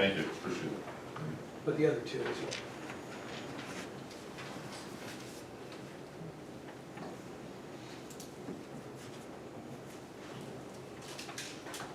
thank you, appreciate it. But the other two as well.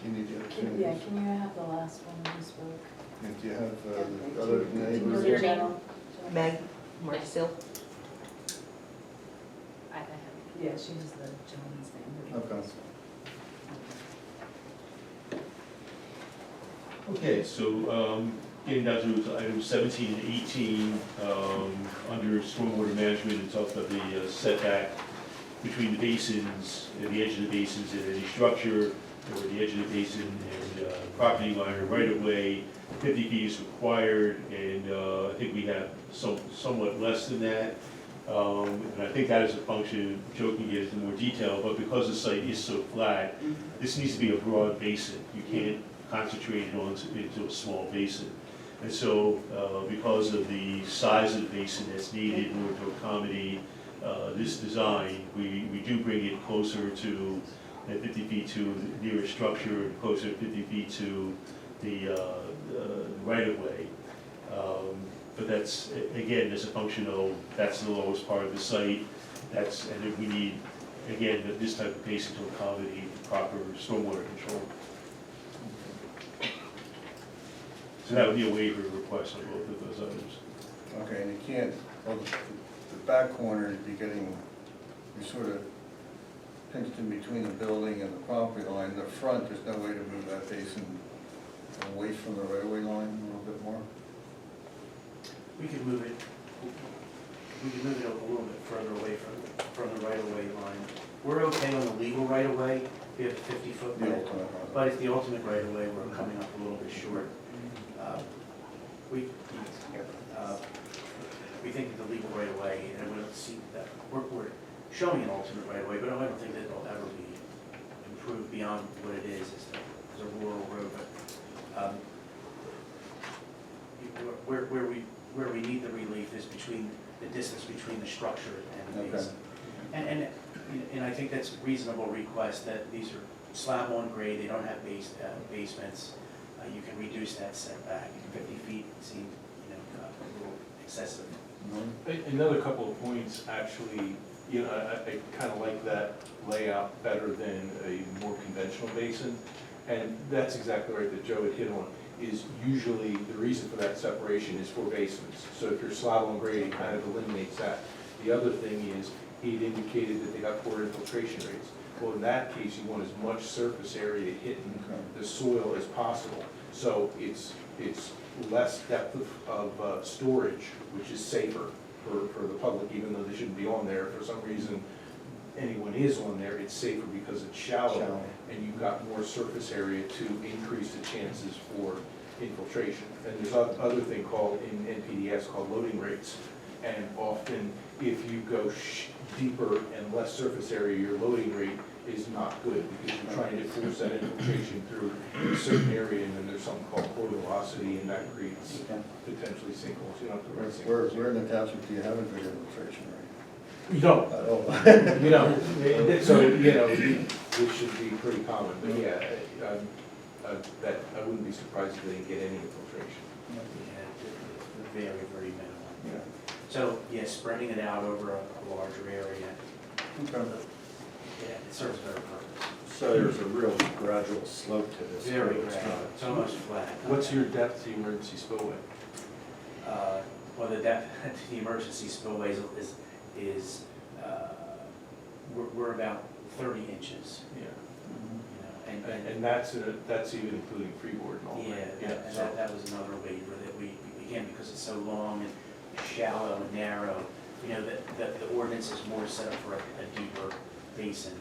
Do you need the Yeah, opportunities? can you have the last one when you spoke? And do you have Yeah, the other to- neighbors? to Your Jen. name? Meg Marcel. I have, yeah, she has the gentleman's name. Okay. Okay, so getting down to items 17 and 18, under stormwater management, it talks about the setback between the basins, and the edge of the basins and any structure, or the edge of the basin and property line or right of way. 50 feet is required, and I think we have somewhat less than that. And I think that is a function, Joe can get into more detail, but because the site is so flat, this needs to be a broad basin. You can't concentrate it into a small basin. And so, because of the size of the basin that's needed in order to accommodate this design, we do bring it closer to 50 feet to the nearest structure, and closer to 50 feet to the right-of-way. But that's, again, as a function of, that's the lowest part of the site, and then we need, again, this type of basin to accommodate proper stormwater control. So that would be a waiver request on both of those items. Okay, and you can't, well, the back corner, you're getting, you're sort of pinched in between the building and the property line. The front, there's no way to move that basin away from the right-of-way line a little bit more? We could move it, a little bit further away from the right-of-way line. We're okay on the legal right-of-way, we have a 50-foot The limit, ultimate right-of-way. but it's the ultimate right-of-way, we're coming up a little bit short. We think that the legal right-of-way, and we don't see that, we're showing an ultimate right-of-way, but I don't think that it'll ever be improved beyond what it is as a rural road, but, where we need the relief is between, the distance between the structure and the Okay. basin. And I think that's a reasonable request, that these are slab on grade, they don't have basements. You can reduce that setback, 50 feet seems, a little excessive. Another couple of points, actually, I kind of like that layout better than a more conventional basin. And that's exactly right that Joe had hit on, is usually the reason for that separation is for basements. So if you're slab on grade, it kind of eliminates that. The other thing is, he'd indicated that they got poor infiltration rates. Well, in that case, you want as much surface area hitting the soil as possible. So it's less depth of storage, which is safer for the public, even though they shouldn't be on there. For some reason, anyone is on there, it's safer because it's shallow, and you've got more surface area to increase the chances for infiltration. And there's other thing called, in NPDS, called loading rates. And often, if you go deeper and less surface area, your loading rate is not good, because you're trying to force that infiltration through a certain area, and then there's something called core velocity, and that creates potentially sinkholes. You don't have to write sinkholes. Where in the township do you have a good infiltration rate? You don't. At all? You know, so, this should be pretty common, but yeah, I wouldn't be surprised if they didn't get any infiltration. Yeah, it's very, very minimal. Yeah. So, yeah, spreading it out over a larger area, Okay. yeah, it serves a better purpose. So there's a real gradual slope to this. Very It's gradual, not- it's almost flat. What's your depth to emergency spillway? Well, the depth to the emergency spillways is, we're about 30 inches, Yeah. and And that's even including freeboard and all yeah, that. and that was another waiver that we, again, because it's so long and shallow and narrow, the ordinance is more set up for a deeper basin.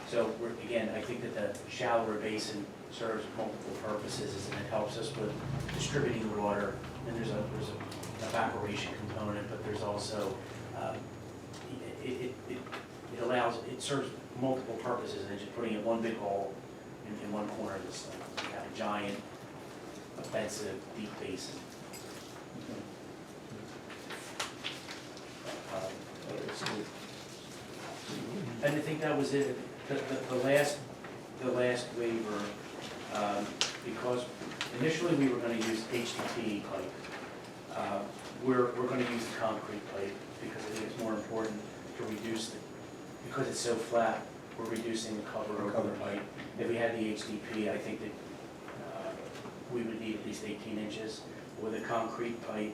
So again, I think that the shallower basin serves multiple purposes, and it helps us with distributing water. And there's an evaporation component, but there's also, it serves multiple purposes, and just putting in one big hole in one corner of this thing. You have a giant, offensive, deep basin. And I think that was it. The last waiver, because Initially, we were gonna use HDPE pipe. We're gonna use the concrete pipe because I think it's more important to reduce because it's so flat, we're reducing the cover over the pipe. If we had the HDPE, I think that we would need at least 18 inches. With a concrete pipe,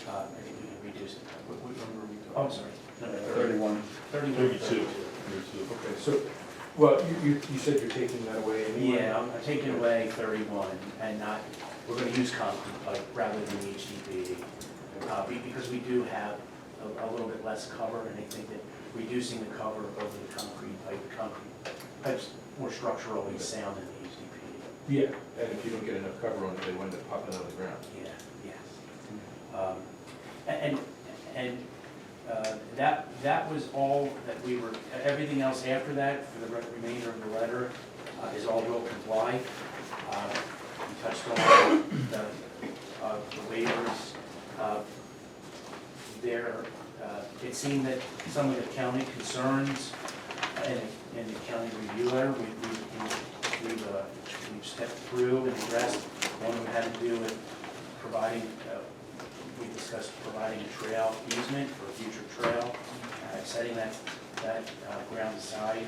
I think we can reduce it. What number are we Oh, I'm talking? sorry. No, no, 31. 32. Okay, so, well, you said you're taking that away anyway? Yeah, I'm taking away 31 and not, we're gonna use concrete pipe rather than the HDPE. Because we do have a little bit less cover, and I think that reducing the cover over the concrete pipe's more structurally sound than the HDPE. Yeah, and if you don't get enough cover on it, they wind up popping out of the ground. Yeah, yes. That was all that we were, everything else after that, for the remainder of the letter, is all will comply. We touched on the waivers. It seemed that some of the county concerns in the county review letter, we've stepped through and addressed. One of them had to do with providing, we discussed providing a trail easement for a future trail, setting that ground aside.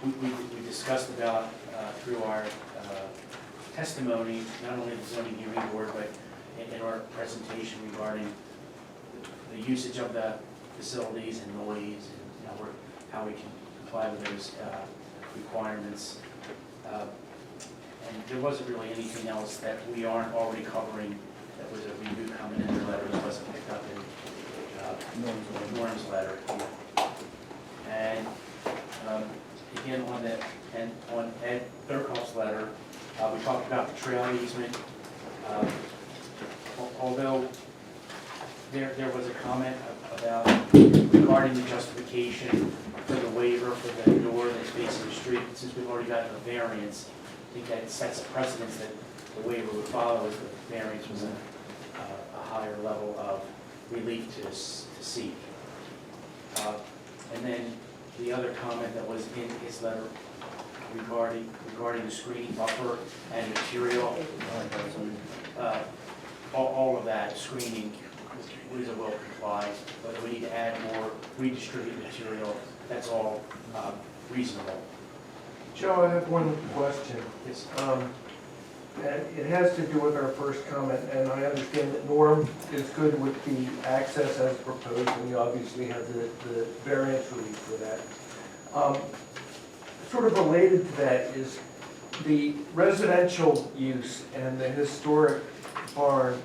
We discussed about, through our testimony, not only the zoning hearing board, but in our presentation regarding the usage of the facilities and noise, and how we can comply with those requirements. And there wasn't really anything else that we aren't already covering that was a review comment in the letter that wasn't picked up in Norm's letter. And again, on Ed Thurkoff's letter, we talked about the trail easement. Although there was a comment about regarding the justification for the waiver for the door that's facing the street, since we've already got a variance, I think that sets a precedence that the waiver would follow if the variance was a higher level of relief to seek. And then the other comment that was in his letter regarding the screening buffer and material, all of that screening is a will comply, but we need to add more redistributed material. That's all reasonable. Joe, I have one question. Yes. And it has to do with our first comment, and I understand that Norm is good with the access as proposed, and we obviously have the variance relief for that. Sort of related to that is the residential use and the historic barn.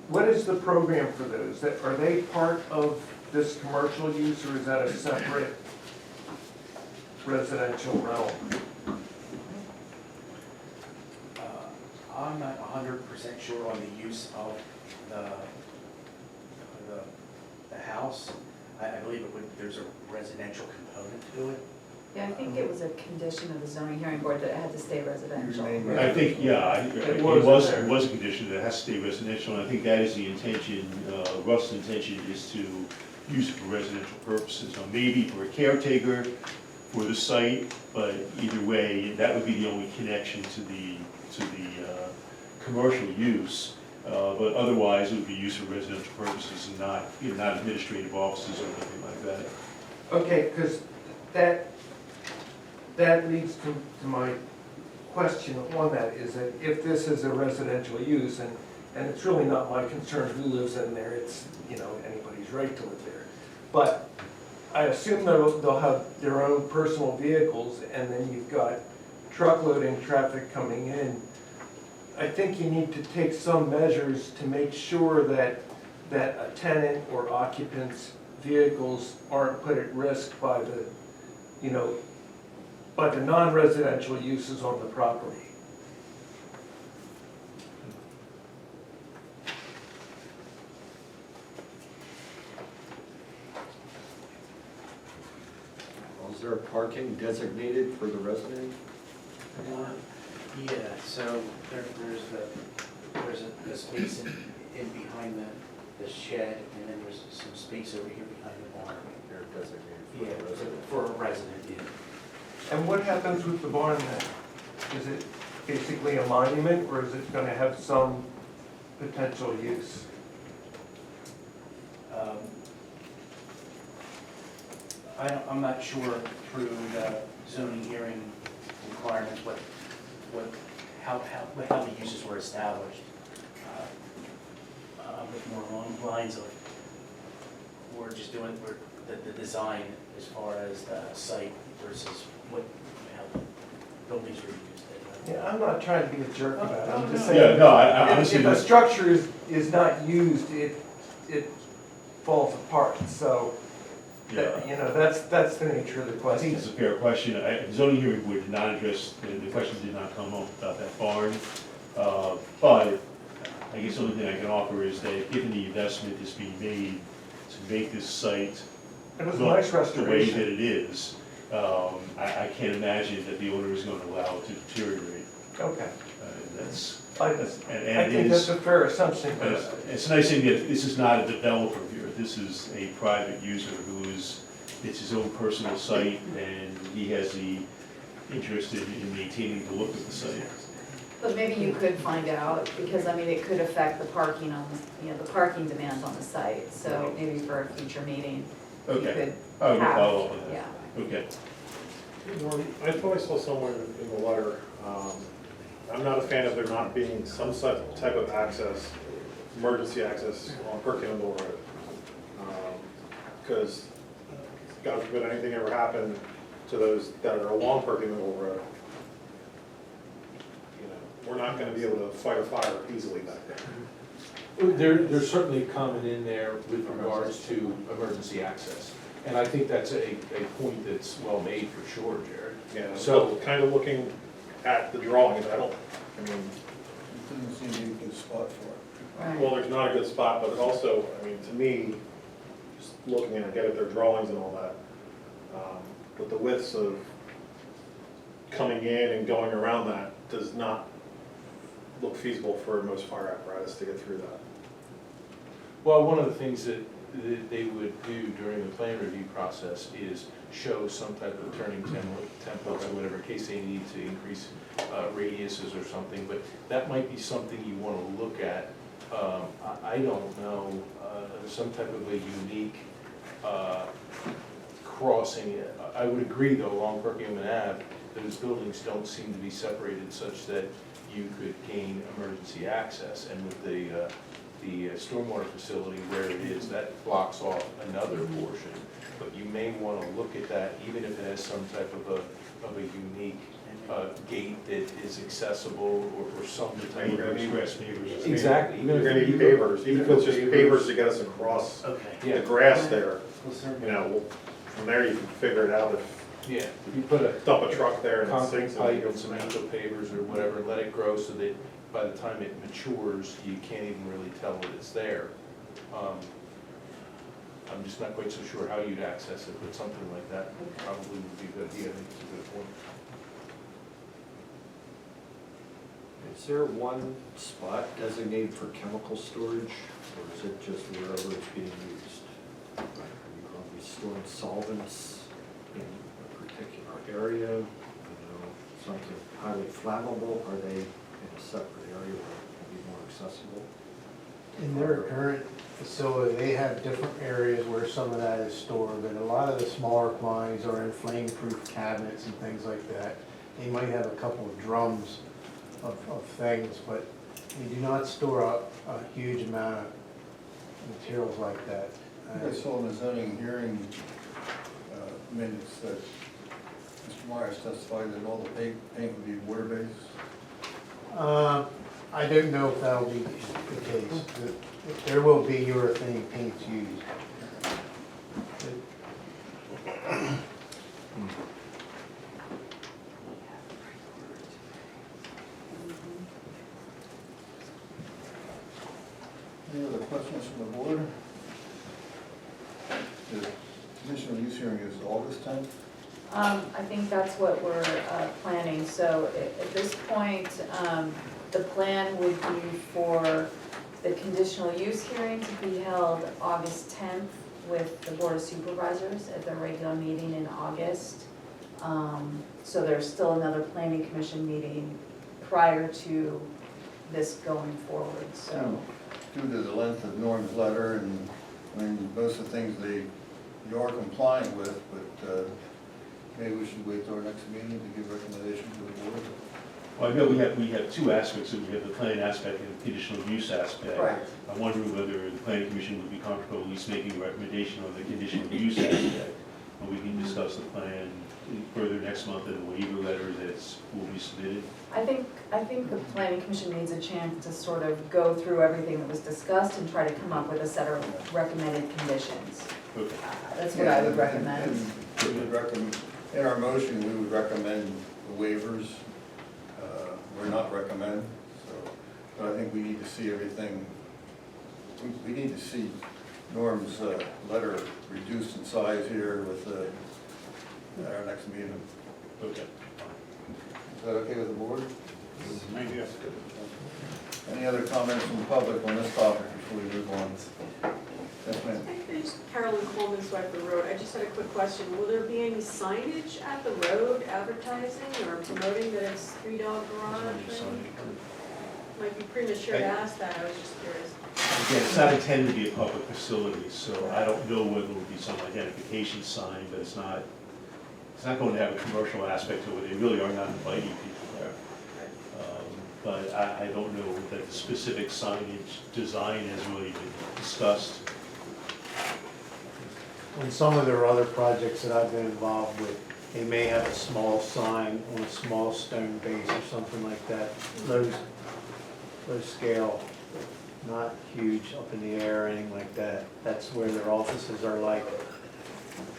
What is the program for those? Are they part of this commercial use, or is that a separate residential realm? I'm not 100% sure on the use of the house. I believe there's a residential component to it. Yeah, I think it was a condition of the zoning hearing board that it had to stay residential. I think, yeah, it was a condition that it has to stay residential, and I think that is the intention, Russ's intention is to use it for residential purposes, or maybe for a caretaker for the site, but either way, that would be the only connection to the commercial use. But otherwise, it would be used for residential purposes and not, not administrative offices or anything like that. Okay, because that leads to my question on that, is that if this is a residential use, and it's really not my concern who lives in there, it's, anybody's right to live there. But I assume they'll have their own personal vehicles, and then you've got truckloading traffic coming in. I think you need to take some measures to make sure that a tenant or occupant's vehicles aren't put at risk by the, by the non-residential uses on the property. Is there parking designated for the resident? Yeah, so there's a space in behind the shed, and then there's some space over here behind the barn. They're designated for Yeah, the resident. for a resident, yeah. And what happens with the barn then? basically a monument, or is it gonna have some potential use? I'm not sure through the zoning hearing requirements how the uses were established. But more along the lines of, we're just doing, the design as far as the site versus how the buildings were used. Yeah, I'm not trying to be a jerk about it, I'm just no. saying. Yeah, no, I honestly, If a structure is not used, it falls apart, so, that, you know, that's the nature of the I think question. it's a fair question. Zoning hearing board did not address, the question did not come up about that barn. But I guess the only thing I can offer is that given the investment that's being made to make this site It was a look nice the way restoration. that it is, I can't imagine that the owner is going to allow it to deteriorate. Okay. That's, I and I it think is, that's a fair assumption, but but it's a nice thing that this is not a developer here. This is a private user who is, it's his own personal site, and he has the interest in maintaining the look of the site. But maybe you could find out, because I mean, it could affect the parking on, the parking demands on the site, so maybe for a future meeting, you Okay. could I will have, follow up on that. yeah. Okay. I thought I saw somewhere in the letter, I'm not a fan of there not being some type of access, emergency access on Per Campbell Road. Because God forbid anything ever happened to those that are along Per Campbell Road, we're not gonna be able to fight a fire easily back there. There's certainly a comment in there with regards to emergency access. And I think that's a point that's well made for sure, Jared. Yeah, So- so kind of looking at the drawings, I mean, It doesn't seem to be a good spot for it. well, Right, there's not a good spot, but also, I mean, to me, just looking at, get at their drawings and all that, with the widths of coming in and going around that does not look feasible for most fire apparatus to get through that. Well, one of the things that they would do during the plan review process is show some type of turning templates or whatever, in case they need to increase radiuses or something, but that might be something you want to look at. I don't know, some type of a unique crossing. I would agree though, along Perkins Ave, those buildings don't seem to be separated such that you could gain emergency access, and with the stormwater facility where it is, that blocks off another portion. But you may want to look at that, even if it has some type of a unique gate that is accessible or some type Neighbors, of. express neighbors. Exactly. Even You're if gonna need pavers, even if it's just pavers to get us across Okay. the grass there, Well, certainly. from there you can figure it out if Yeah, if you put a dump a truck there and it concrete sinks. pipe and some angel pavers or whatever, let it grow so that by the time it matures, you can't even really tell that it's there. I'm just not quite so sure how you'd access it, but something like that probably would be a good idea. I think it's a good point. Is there one spot designated for chemical storage, or is it just wherever it's being used? Are you going to be storing solvents in a particular area, something highly flammable? Are they in a separate area where it can be more accessible? In their current facility, they have different areas where some of that is stored, but a lot of the smaller quantities are in flame-proof cabinets and things like that. They might have a couple of drums of things, but they do not store a huge amount of materials like that. I saw in the zoning hearing minutes that Mr. Myers testified that all the paint would be water-based. I don't know if that'll be the case. There will be urethane paints used. Any other questions from the board? The conditional use hearing is August 10th. I think that's what we're planning, so at this point, the plan would be for the conditional use hearing to be held August 10th with the Board of Supervisors at their regular meeting in August. So there's still another planning commission meeting prior to this going forward, so. Due to the length of Norm's letter and, I mean, most of the things you are compliant with, but maybe we should wait till our next meeting to give recommendation to the board. Well, I know we have two aspects, we have the plan aspect and the conditional use aspect. Correct. I'm wondering whether the planning commission would be comfortable at least making a recommendation on the conditional use aspect. And we can discuss the plan further next month in the waiver letter that will be submitted. I think the planning commission needs a chance to sort of go through everything that was discussed and try to come up with a set of recommended conditions. Okay. That's what I would recommend. And we would recommend, in our motion, we would recommend the waivers, or not recommend, so, but I think we need to see everything, we need to see Norm's letter reduced in size here with, at our next meeting. Okay. Is that okay with the board? Yes. Any other comments from the public on this topic before we move on? Yes, ma'am. Carolyn Coleman, Swiper Road. I just had a quick question. Will there be any signage at the road advertising or promoting that it's 3-dog garage? Might be premature to ask that, I was just curious. Again, it's not intended to be a public facility, so I don't know whether there will be some identification sign, but it's not going to have a commercial aspect to it. They really are not inviting people there. But I don't know that the specific signage design has really been discussed. On some of their other projects that I've been involved with, they may have a small sign on a small stone base or something like that. Low scale, not huge up in the air or anything like that. That's where their offices are, like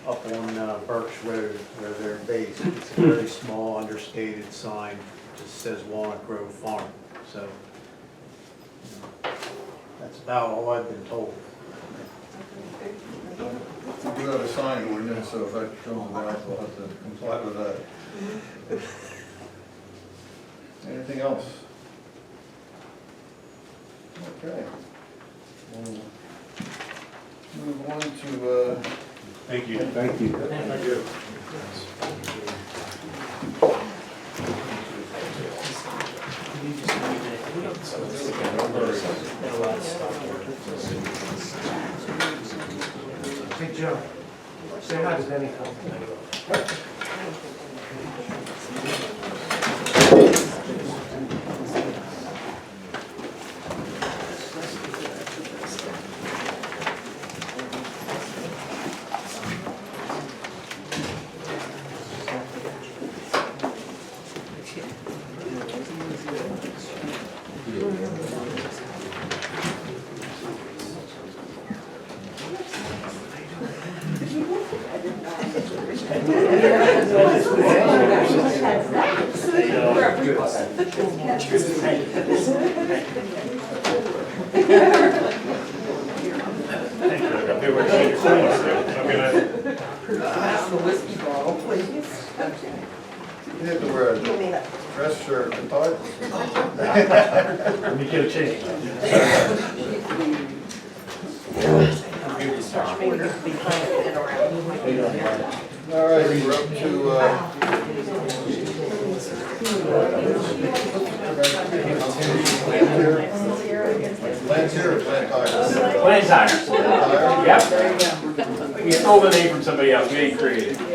up on Birch Road where they're based. It's a very small understated sign, just says Walnut Grove Farm. So that's about all I've been told. We do have a sign ordinance, so if that comes about, we'll have to comply with that. Anything else? Okay. We'll move on to, Thank you. thank you. Thank you. Hey, Joe, say hi to Denny. Pass the whiskey bottle, please. You have to wear a dress shirt and tie. Let me get a change. All right, we're up to, Lance here or Plant Tire? Plant tire. Tire? Yep. We stole the name from somebody else, we ain't created. You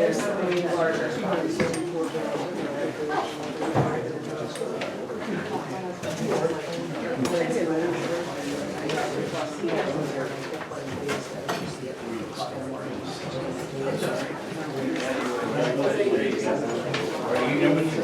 know what you